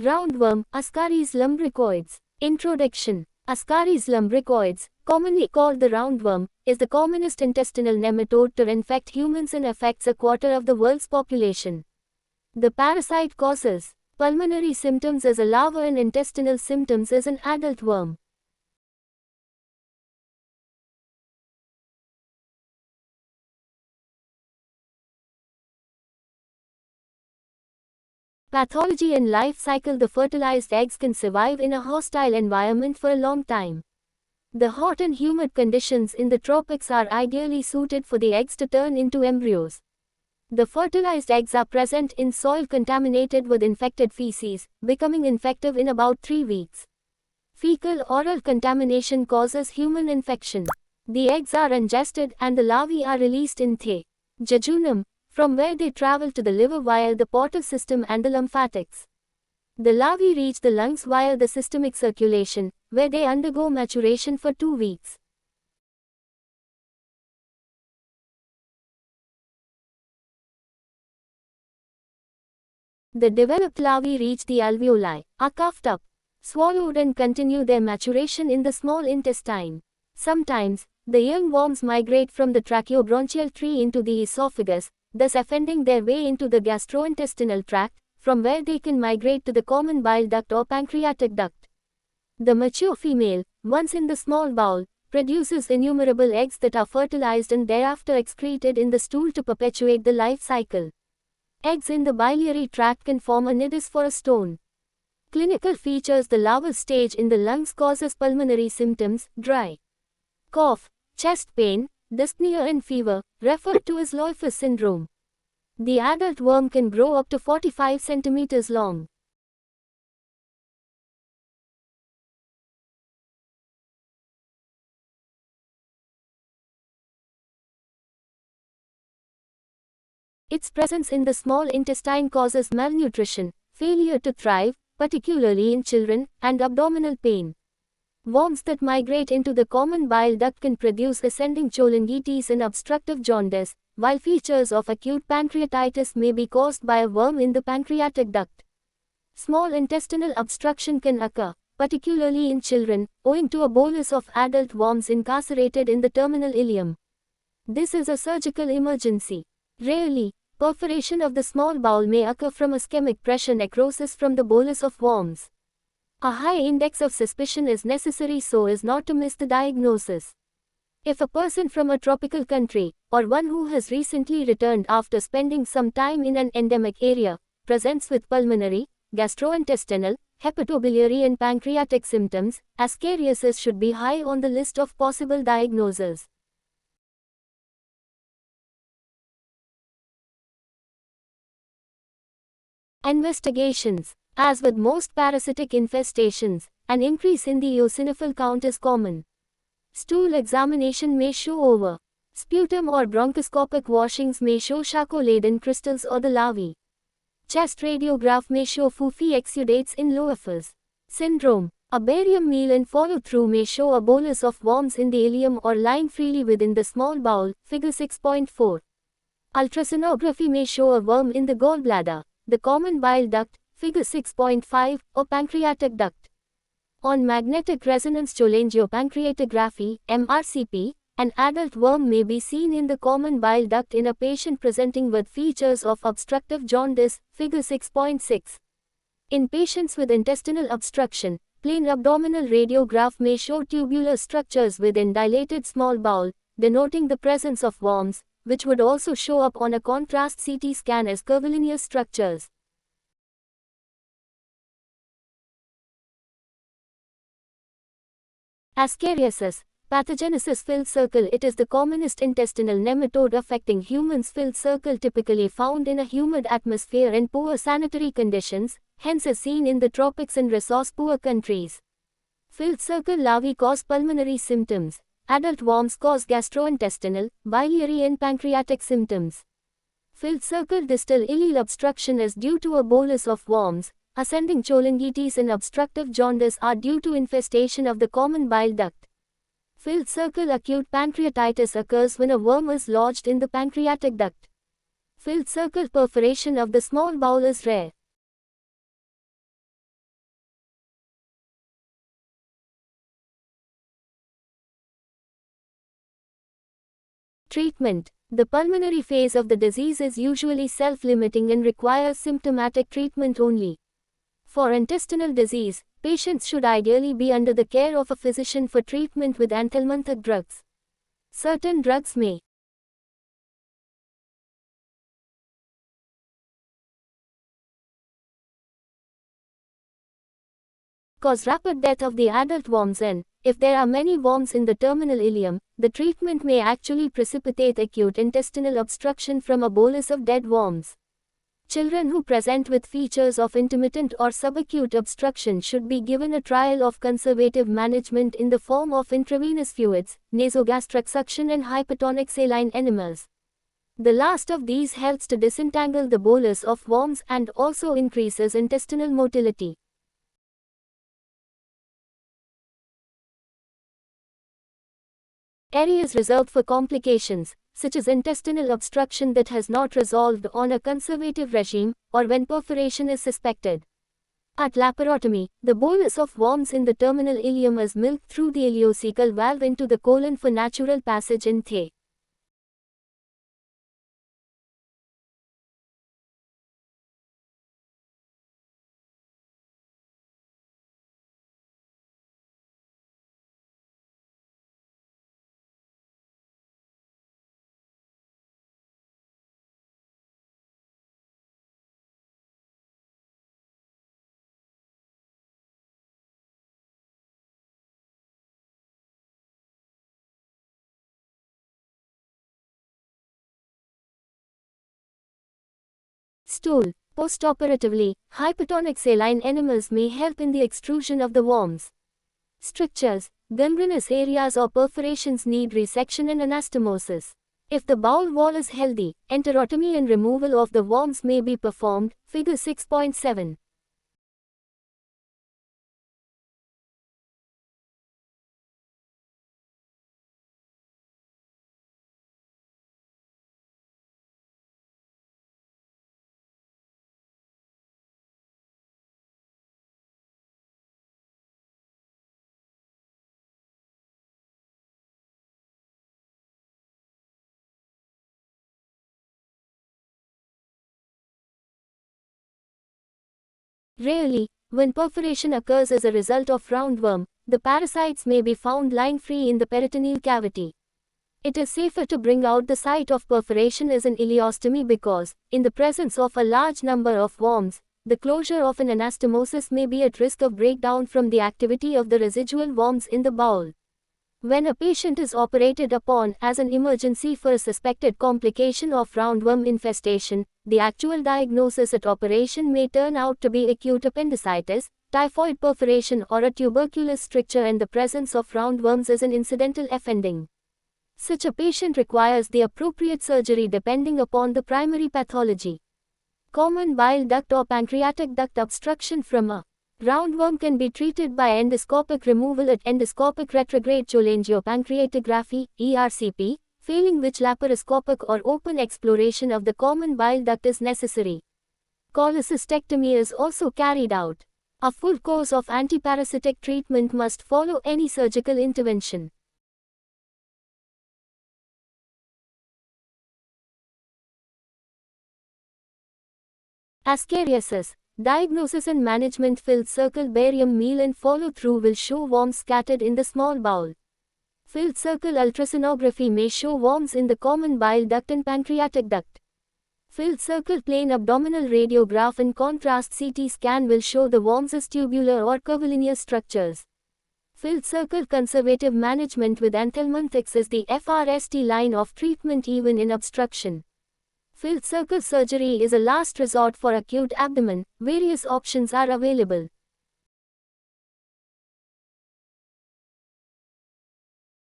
Roundworm, Ascaris lumbricoides. Introduction. Ascaris lumbricoides, commonly called the roundworm, is the commonest intestinal nematode to infect humans and affects a quarter of the world's population. The parasite causes pulmonary symptoms as a larva and intestinal symptoms as an adult worm. Pathology and life cycle. The fertilized eggs can survive in a hostile environment for a long time. The hot and humid conditions in the tropics are ideally suited for the eggs to turn into embryos. The fertilized eggs are present in soil contaminated with infected feces, becoming infective in about 3 weeks. Fecal-oral contamination causes human infection. The eggs are ingested and the larvae are released in the jejunum, from where they travel to the liver via the portal system and the lymphatics. The larvae reach the lungs via the systemic circulation, where they undergo maturation for 2 weeks. The developed larvae reach the alveoli, are coughed up, swallowed and continue their maturation in the small intestine. Sometimes, the young worms migrate from the tracheobronchial tree into the esophagus, thus offending their way into the gastrointestinal tract, from where they can migrate to the common bile duct or pancreatic duct. The mature female, once in the small bowel, produces innumerable eggs that are fertilized and thereafter excreted in the stool to perpetuate the life cycle. Eggs in the biliary tract can form a nidus for a stone. Clinical features. The larval stage in the lungs causes pulmonary symptoms, dry cough, chest pain, dyspnea and fever, referred to as Loeffler syndrome. The adult worm can grow up to 45 centimeters long. Its presence in the small intestine causes malnutrition, failure to thrive, particularly in children, and abdominal pain. Worms that migrate into the common bile duct can produce ascending cholangitis and obstructive jaundice, while features of acute pancreatitis may be caused by a worm in the pancreatic duct. Small intestinal obstruction can occur, particularly in children, owing to a bolus of adult worms incarcerated in the terminal ileum. This is a surgical emergency. Rarely, perforation of the small bowel may occur from ischemic pressure necrosis from the bolus of worms. A high index of suspicion is necessary so as not to miss the diagnosis. If a person from a tropical country, or one who has recently returned after spending some time in an endemic area, presents with pulmonary, gastrointestinal, hepatobiliary and pancreatic symptoms, ascariasis should be high on the list of possible diagnoses. Investigations. As with most parasitic infestations, an increase in the eosinophil count is common. Stool examination may show over. Sputum or bronchoscopic washings may show Charcot-Leyden crystals or the larvae. Chest radiograph may show Fufi exudates in Loeffler syndrome. A barium meal and follow-through may show a bolus of worms in the ileum or lying freely within the small bowel, figure 6.4. Ultrasonography may show a worm in the gallbladder, the common bile duct, figure 6.5, or pancreatic duct. On magnetic resonance cholangiopancreatography, MRCP, an adult worm may be seen in the common bile duct in a patient presenting with features of obstructive jaundice, figure 6.6. In patients with intestinal obstruction, plain abdominal radiograph may show tubular structures within dilated small bowel, denoting the presence of worms, which would also show up on a contrast CT scan as curvilinear structures. Ascariasis, pathogenesis. Filled circle. It is the commonest intestinal nematode affecting humans. Filled circle typically found in a humid atmosphere and poor sanitary conditions, hence is seen in the tropics and resource-poor countries. Filled circle larvae cause pulmonary symptoms. Adult worms cause gastrointestinal, biliary and pancreatic symptoms. Filled circle distal ileal obstruction is due to a bolus of worms. Ascending cholangitis and obstructive jaundice are due to infestation of the common bile duct. Filled circle acute pancreatitis occurs when a worm is lodged in the pancreatic duct. Filled circle perforation of the small bowel is rare. Treatment. The pulmonary phase of the disease is usually self-limiting and requires symptomatic treatment only. For intestinal disease, patients should ideally be under the care of a physician for treatment with anthelmintic drugs. Certain drugs may cause rapid death of the adult worms, and, if there are many worms in the terminal ileum, the treatment may actually precipitate acute intestinal obstruction from a bolus of dead worms. Children who present with features of intermittent or subacute obstruction should be given a trial of conservative management in the form of intravenous fluids, nasogastric suction and hypertonic saline enemas. The last of these helps to disentangle the bolus of worms and also increases intestinal motility. Areas reserved for complications, such as intestinal obstruction that has not resolved on a conservative regime, or when perforation is suspected. At laparotomy, the bolus of worms in the terminal ileum is milked through the ileocecal valve into the colon for natural passage in The. Stool. Postoperatively, hypertonic saline enemas may help in the extrusion of the worms. Strictures. Gangrenous areas or perforations need resection and anastomosis. If the bowel wall is healthy, enterotomy and removal of the worms may be performed. Figure 6.7. Rarely, when perforation occurs as a result of roundworm, the parasites may be found lying free in the peritoneal cavity. It is safer to bring out the site of perforation as an ileostomy because, in the presence of a large number of worms, the closure of an anastomosis may be at risk of breakdown from the activity of the residual worms in the bowel. When a patient is operated upon as an emergency for a suspected complication of roundworm infestation, the actual diagnosis at operation may turn out to be acute appendicitis, typhoid perforation or a tuberculous stricture, and the presence of roundworms is an incidental offending. Such a patient requires the appropriate surgery depending upon the primary pathology. Common bile duct or pancreatic duct obstruction from a roundworm can be treated by endoscopic removal at endoscopic retrograde cholangiopancreatography, ERCP, failing which laparoscopic or open exploration of the common bile duct is necessary. Cholecystectomy is also carried out. A full course of antiparasitic treatment must follow any surgical intervention. Ascariasis. Diagnosis and management. Filled circle barium meal and follow-through will show worms scattered in the small bowel. Filled circle ultrasonography may show worms in the common bile duct and pancreatic duct. Filled circle plain abdominal radiograph and contrast CT scan will show the worms as tubular or curvilinear structures. Filled circle conservative management with anthelminthics is the FRST line of treatment even in obstruction. Filled circle surgery is a last resort for acute abdomen. Various options are available.